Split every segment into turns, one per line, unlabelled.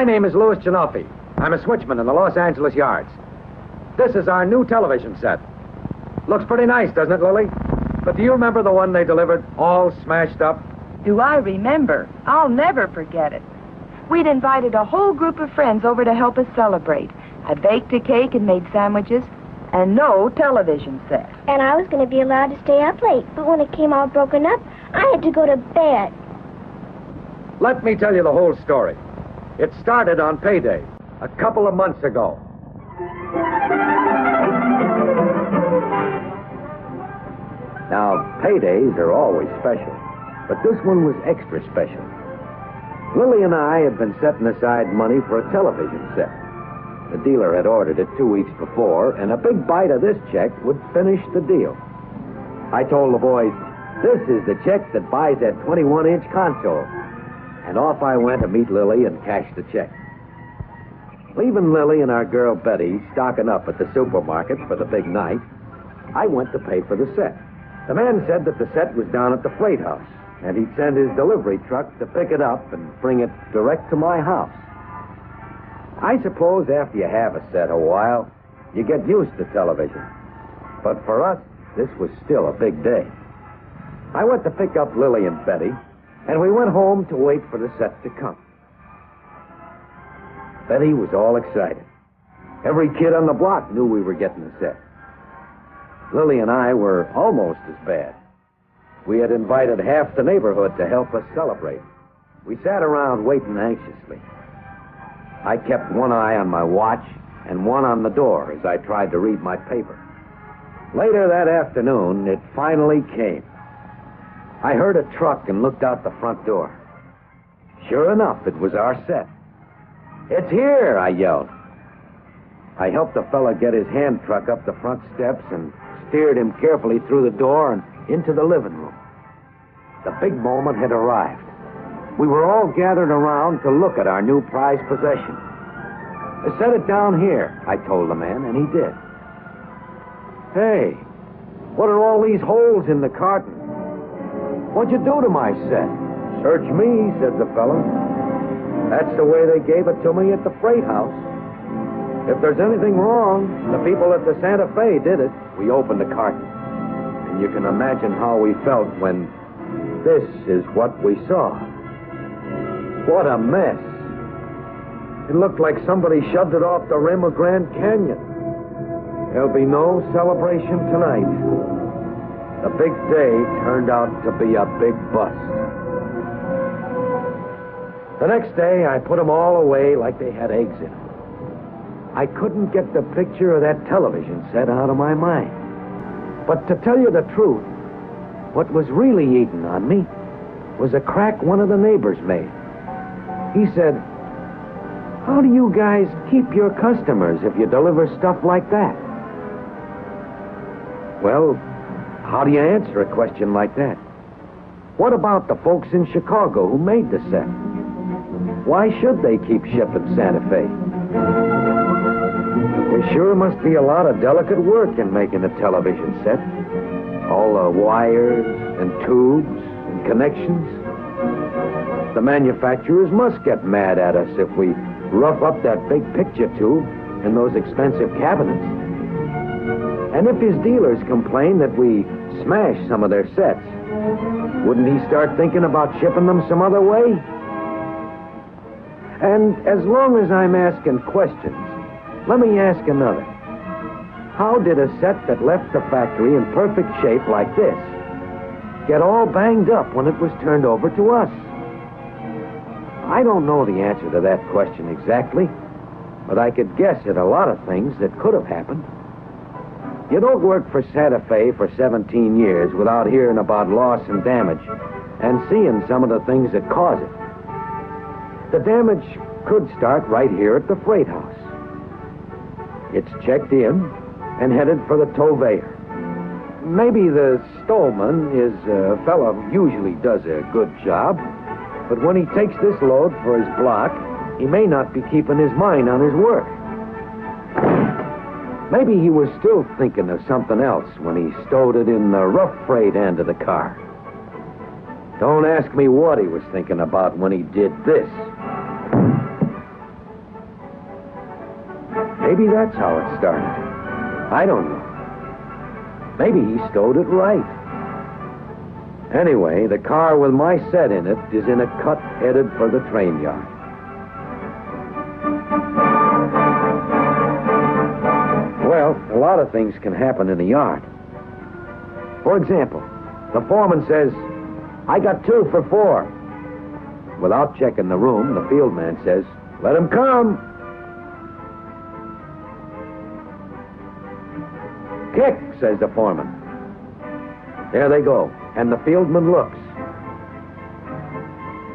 My name is Louis Genoffy. I'm a switchman in the Los Angeles yards. This is our new television set. Looks pretty nice, doesn't it, Lily? But do you remember the one they delivered all smashed up?
Do I remember? I'll never forget it. We'd invited a whole group of friends over to help us celebrate. I baked a cake and made sandwiches, and no television set.
And I was going to be allowed to stay up late, but when it came all broken up, I had to go to bed.
Let me tell you the whole story. It started on payday, a couple of months ago. Now, paydays are always special, but this one was extra special. Lily and I had been setting aside money for a television set. The dealer had ordered it 2 weeks before, and a big bite of this check would finish the deal. I told the boys, this is the check that buys that 21-inch console. And off I went to meet Lily and cash the check. Leaving Lily and our girl Betty stocking up at the supermarket for the big night, I went to pay for the set. The man said that the set was down at the freight house, and he'd send his delivery truck to pick it up and bring it direct to my house. I suppose after you have a set a while, you get used to television. But for us, this was still a big day. I went to pick up Lily and Betty, and we went home to wait for the set to come. Betty was all excited. Every kid on the block knew we were getting the set. Lily and I were almost as bad. We had invited half the neighborhood to help us celebrate. We sat around waiting anxiously. I kept one eye on my watch and one on the door as I tried to read my paper. Later that afternoon, it finally came. I heard a truck and looked out the front door. Sure enough, it was our set. It's here, I yelled. I helped the fella get his hand truck up the front steps and steered him carefully through the door and into the living room. The big moment had arrived. We were all gathered around to look at our new prized possession. Set it down here, I told the man, and he did. Hey, what are all these holes in the carton? What'd you do to my set? Search me, said the fella. That's the way they gave it to me at the freight house. If there's anything wrong, the people at the Santa Fe did it. We opened the carton. And you can imagine how we felt when this is what we saw. What a mess. It looked like somebody shoved it off the rim of Grand Canyon. There'll be no celebration tonight. The big day turned out to be a big bust. The next day, I put them all away like they had eggs in them. I couldn't get the picture of that television set out of my mind. But to tell you the truth, what was really eating on me was a crack one of the neighbors made. He said, how do you guys keep your customers if you deliver stuff like that? Well, how do you answer a question like that? What about the folks in Chicago who made the set? Why should they keep shipping Santa Fe? There sure must be a lot of delicate work in making a television set. All the wires and tubes and connections. The manufacturers must get mad at us if we rough up that big picture tube and those expensive cabinets. And if his dealers complain that we smash some of their sets, wouldn't he start thinking about shipping them some other way? And as long as I'm asking questions, let me ask another. How did a set that left the factory in perfect shape like this get all banged up when it was turned over to us? I don't know the answer to that question exactly, but I could guess at a lot of things that could have happened. You don't work for Santa Fe for 17 years without hearing about loss and damage and seeing some of the things that cause it. The damage could start right here at the freight house. It's checked in and headed for the tow-veyor. Maybe the stoneman is a fellow who usually does a good job, but when he takes this load for his block, he may not be keeping his mind on his work. Maybe he was still thinking of something else when he stowed it in the rough freight end of the car. Don't ask me what he was thinking about when he did this. Maybe that's how it started. I don't know. Maybe he stowed it right. Anyway, the car with my set in it is in a cut headed for the train yard. Well, a lot of things can happen in a yard. For example, the foreman says, "I got 2 for 4. Without checking the room, the field man says, "Let him come." "Kick," says the foreman. There they go, and the fieldman looks.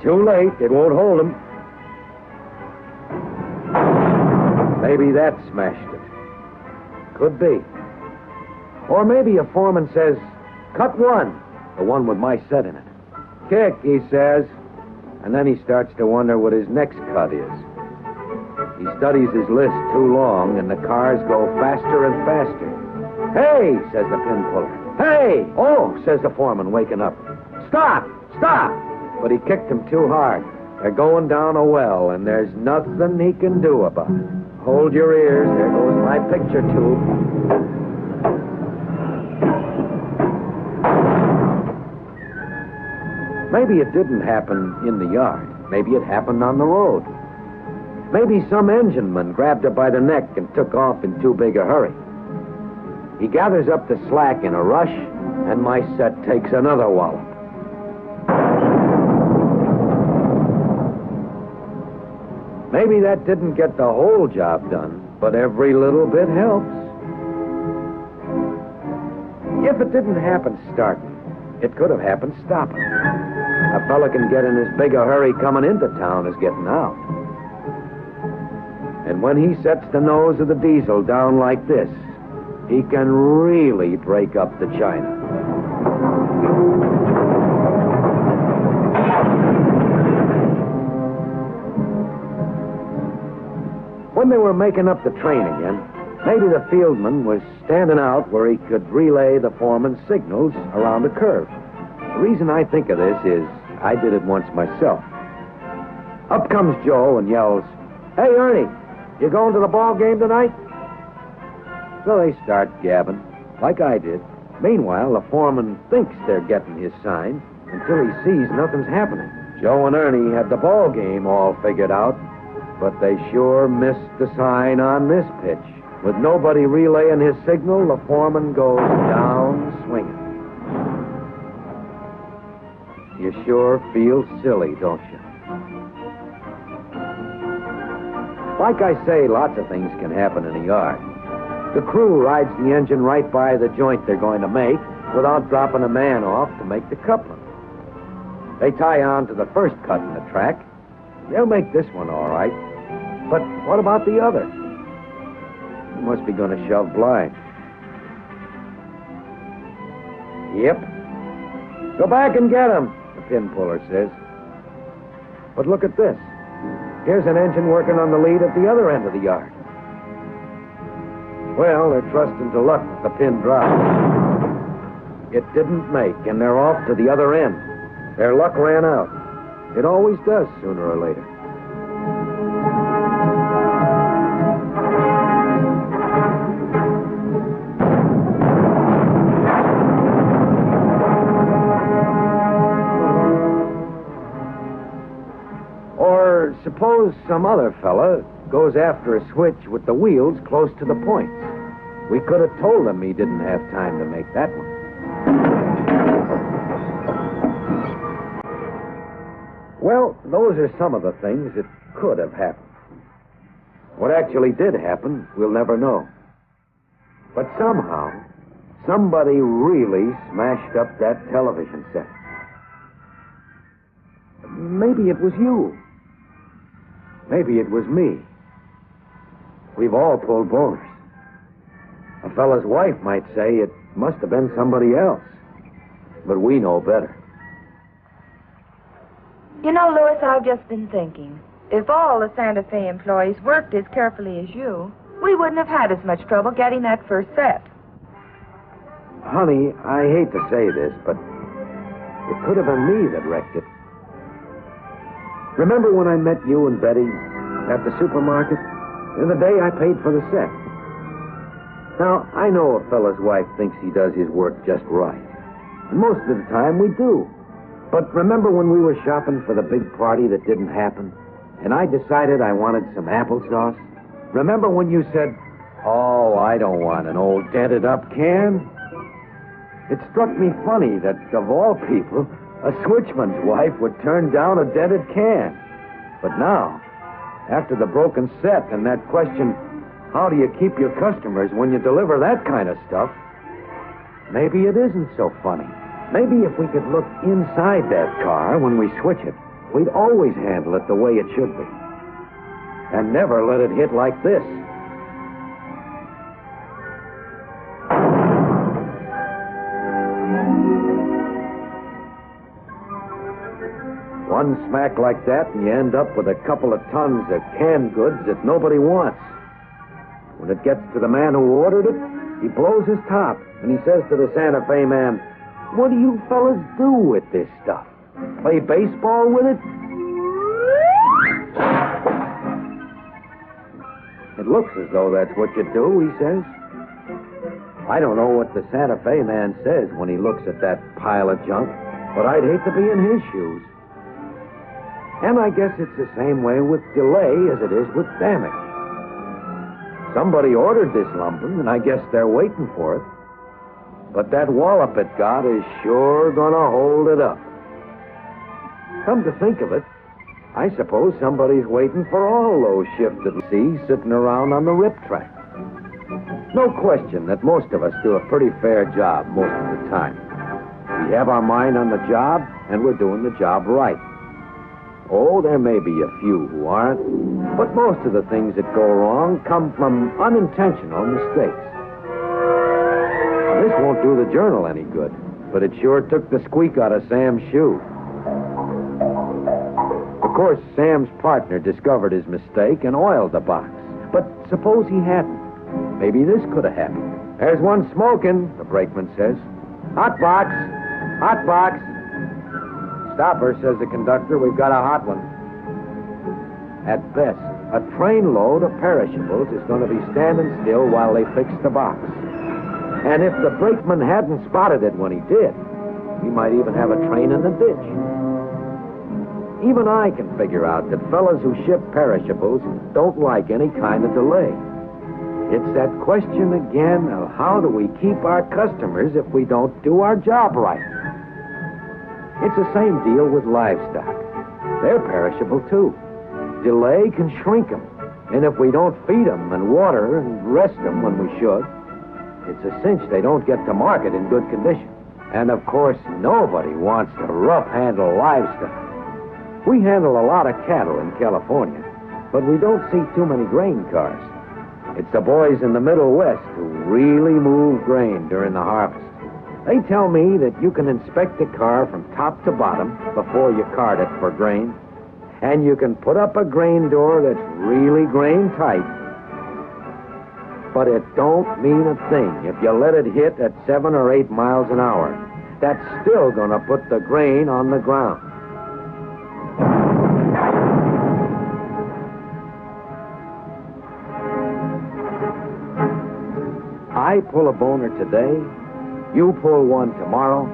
Too late, it won't hold him. Maybe that smashed it. Could be. Or maybe a foreman says, "Cut 1, the one with my set in it." "Kick," he says, and then he starts to wonder what his next cut is. He studies his list too long, and the cars go faster and faster. "Hey," says the pin puller. "Hey!" "Oh," says the foreman, waking up. "Stop! Stop!" But he kicked him too hard. They're going down a well, and there's nothing he can do about it. Hold your ears. There goes my picture tube. Maybe it didn't happen in the yard. Maybe it happened on the road. Maybe some engineman grabbed her by the neck and took off in too big a hurry. He gathers up the slack in a rush, and my set takes another wallop. Maybe that didn't get the whole job done, but every little bit helps. If it didn't happen starting, it could have happened stopping. A fella can get in as big a hurry coming into town as getting out. And when he sets the nose of the diesel down like this, he can really break up the china. When they were making up the train again, maybe the fieldman was standing out where he could relay the foreman's signals around the curve. The reason I think of this is I did it once myself. Up comes Joe and yells, "Hey, Ernie, you going to the ball game tonight?" So they start gabbing, like I did. Meanwhile, the foreman thinks they're getting his sign until he sees nothing's happening. Joe and Ernie had the ball game all figured out, but they sure missed the sign on this pitch. With nobody relaying his signal, the foreman goes down swinging. You sure feel silly, don't you? Like I say, lots of things can happen in a yard. The crew rides the engine right by the joint they're going to make without dropping a man off to make the coupling. They tie on to the first cut in the track. They'll make this one all right. But what about the other? You must be going to shove blind. Yep. Go back and get him, the pin puller says. But look at this. Here's an engine working on the lead at the other end of the yard. Well, they're trusting to luck that the pin dropped. It didn't make, and they're off to the other end. Their luck ran out. It always does sooner or later. Or suppose some other fella goes after a switch with the wheels close to the points. We could have told him he didn't have time to make that one. Well, those are some of the things that could have happened. What actually did happen, we'll never know. But somehow, somebody really smashed up that television set. Maybe it was you. Maybe it was me. We've all pulled boners. A fella's wife might say it must have been somebody else. But we know better.
You know, Louis, I've just been thinking. If all the Santa Fe employees worked as carefully as you, we wouldn't have had as much trouble getting that first set.
Honey, I hate to say this, but it could have been me that wrecked it. Remember when I met you and Betty at the supermarket? and the day I paid for the set. Now, I know a fella's wife thinks he does his work just right. And most of the time we do. But remember when we were shopping for the big party that didn't happen? And I decided I wanted some applesauce? Remember when you said, "Oh, I don't want an old dented-up can"? It struck me funny that, of all people, a switchman's wife would turn down a dented can. But now, after the broken set and that question, how do you keep your customers when you deliver that kind of stuff? Maybe it isn't so funny. Maybe if we could look inside that car when we switch it, we'd always handle it the way it should be. And never let it hit like this. One smack like that, and you end up with a couple of tons of canned goods that nobody wants. When it gets to the man who ordered it, he blows his top, and he says to the Santa Fe man, "What do you fellas do with this stuff? Play baseball with it?" It looks as though that's what you do, he says. I don't know what the Santa Fe man says when he looks at that pile of junk, but I'd hate to be in his shoes. And I guess it's the same way with delay as it is with damage. Somebody ordered this lumber, and I guess they're waiting for it. But that wallop it got is sure gonna hold it up. Come to think of it, I suppose somebody's waiting for all those shifted see sitting around on the rip track. No question that most of us do a pretty fair job most of the time. We have our mind on the job, and we're doing the job right. Oh, there may be a few who aren't, but most of the things that go wrong come from unintentional mistakes. Now, this won't do the Journal any good, but it sure took the squeak out of Sam's shoe. Of course, Sam's partner discovered his mistake and oiled the box. But suppose he hadn't. Maybe this could have happened. "There's one smoking," the brakeman says. "Hot box! Hot box!" "Stop her," says the conductor. "We've got a hot one." At best, a trainload of perishables is going to be standing still while they fix the box. And if the brakeman hadn't spotted it when he did, we might even have a train in the ditch. Even I can figure out that fellas who ship perishables don't like any kind of delay. It's that question again of how do we keep our customers if we don't do our job right? It's the same deal with livestock. They're perishable, too. Delay can shrink them. And if we don't feed them and water and rest them when we should, it's a cinch they don't get to market in good condition. And, of course, nobody wants to rough-handle livestock. We handle a lot of cattle in California, but we don't see too many grain cars. It's the boys in the Middle West who really move grain during the harvest. They tell me that you can inspect a car from top to bottom before you cart it for grain, and you can put up a grain door that's really grain tight. But it don't mean a thing if you let it hit at 7 or 8 miles an hour. That's still gonna put the grain on the ground. I pull a boner today, you pull one tomorrow,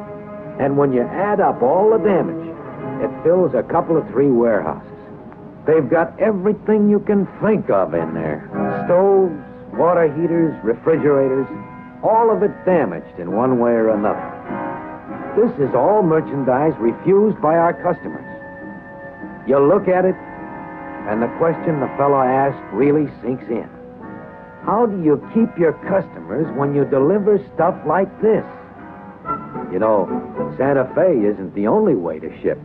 and when you add up all the damage, it fills a couple of 3 warehouses. They've got everything you can think of in there. Stoves, water heaters, refrigerators, all of it damaged in one way or another. This is all merchandise refused by our customers. You look at it, and the question the fellow asked really sinks in. How do you keep your customers when you deliver stuff like this? You know, Santa Fe isn't the only way to ship.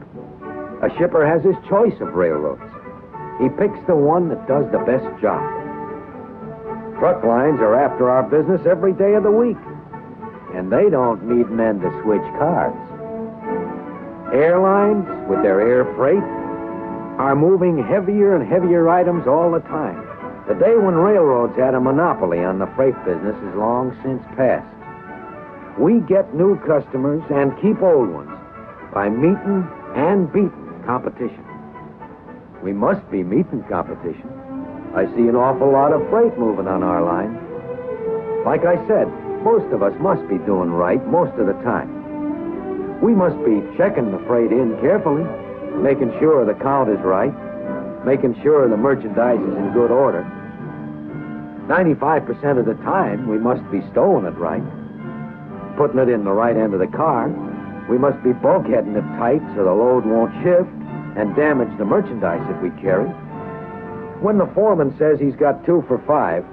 A shipper has his choice of railroads. He picks the one that does the best job. Truck lines are after our business every day of the week, and they don't need men to switch cars. Airlines, with their air freight, are moving heavier and heavier items all the time. The day when railroads had a monopoly on the freight business is long since passed. We get new customers and keep old ones by meeting and beating competition. We must be meeting competition. I see an awful lot of freight moving on our line. Like I said, most of us must be doing right most of the time. We must be checking the freight in carefully, making sure the count is right, making sure the merchandise is in good order. 95% of the time, we must be stowing it right, putting it in the right end of the car. We must be bulkheading it tight so the load won't shift and damage the merchandise that we carry. When the foreman says he's got 2 for 5,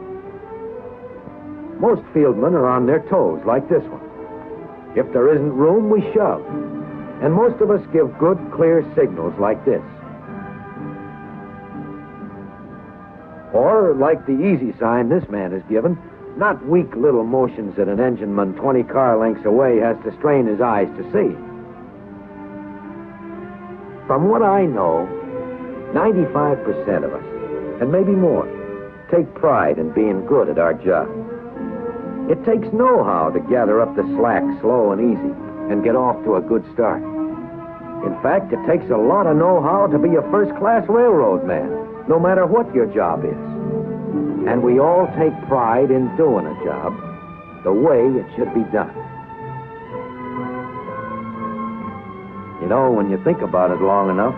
most fieldmen are on their toes like this one. If there isn't room, we shove. And most of us give good, clear signals like this. Or like the easy sign this man has given, not weak little motions that an engineman 20 car lengths away has to strain his eyes to see. From what I know, 95% of us, and maybe more, take pride in being good at our job. It takes know-how to gather up the slack slow and easy and get off to a good start. In fact, it takes a lot of know-how to be a first-class railroad man, no matter what your job is. And we all take pride in doing a job the way it should be done. You know, when you think about it long enough,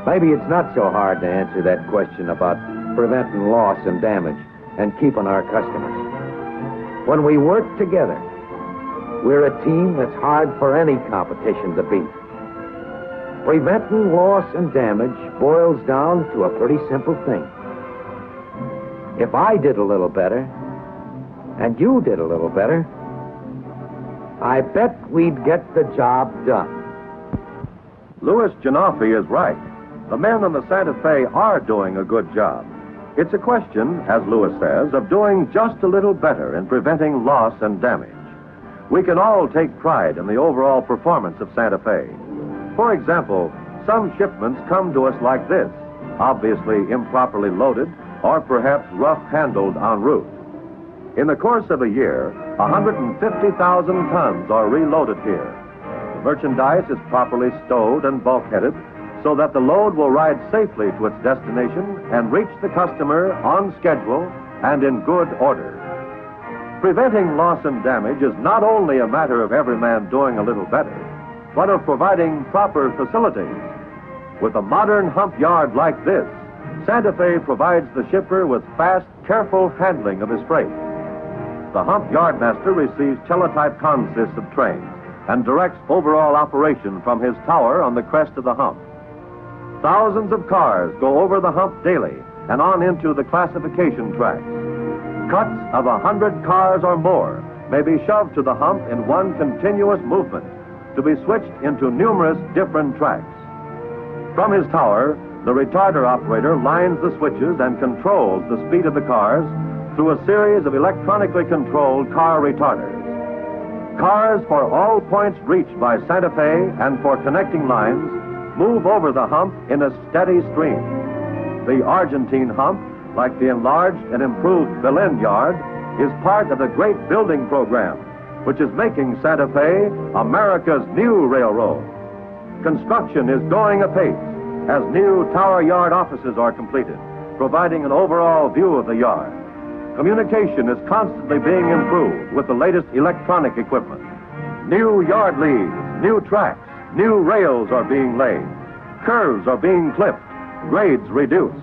maybe it's not so hard to answer that question about preventing loss and damage and keeping our customers. When we work together, we're a team that's hard for any competition to beat. Preventing loss and damage boils down to a pretty simple thing. If I did a little better, and you did a little better, I bet we'd get the job done.
Louis Janoffy is right. The men on the Santa Fe are doing a good job. It's a question, as Louis says, of doing just a little better in preventing loss and damage. We can all take pride in the overall performance of Santa Fe. For example, some shipments come to us like this, obviously improperly loaded or perhaps rough-handled en route. In the course of a year, 150,000 tons are reloaded here. The merchandise is properly stowed and bulkheaded so that the load will ride safely to its destination and reach the customer on schedule and in good order. Preventing loss and damage is not only a matter of every man doing a little better, but of providing proper facilities. With a modern hump yard like this, Santa Fe provides the shipper with fast, careful handling of his freight. The hump yardmaster receives teletype consists of trains and directs overall operation from his tower on the crest of the hump. Thousands of cars go over the hump daily and on into the classification tracks. Cuts of 100 cars or more may be shoved to the hump in one continuous movement to be switched into numerous different tracks. From his tower, the retarder operator lines the switches and controls the speed of the cars through a series of electronically controlled car retarders. Cars for all points reached by Santa Fe and for connecting lines move over the hump in a steady stream. The Argentine hump, like the enlarged and improved Belen yard, is part of the great building program, which is making Santa Fe America's new railroad. Construction is going apace as new tower yard offices are completed, providing an overall view of the yard. Communication is constantly being improved with the latest electronic equipment. New yard leads, new tracks, new rails are being laid. Curves are being clipped, grades reduced.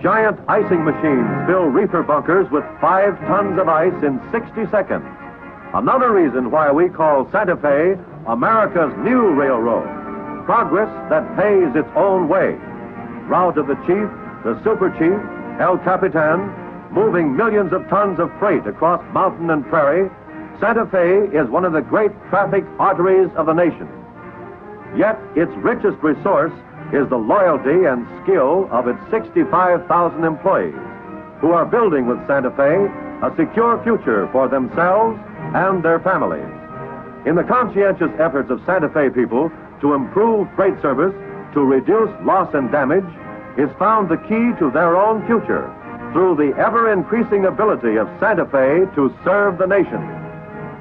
Giant icing machines fill reefer bunkers with 5 tons of ice in 60 seconds. Another reason why we call Santa Fe America's new railroad. Progress that pays its own way. Route of the Chief, the Super Chief, El Capitan, moving millions of tons of freight across mountain and prairie, Santa Fe is one of the great traffic arteries of the nation. Yet its richest resource is the loyalty and skill of its 65,000 employees who are building with Santa Fe a secure future for themselves and their families. In the conscientious efforts of Santa Fe people to improve freight service, to reduce loss and damage, is found the key to their own future through the ever-increasing ability of Santa Fe to serve the nation.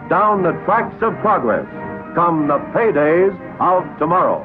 Down the tracks of progress come the paydays of tomorrow.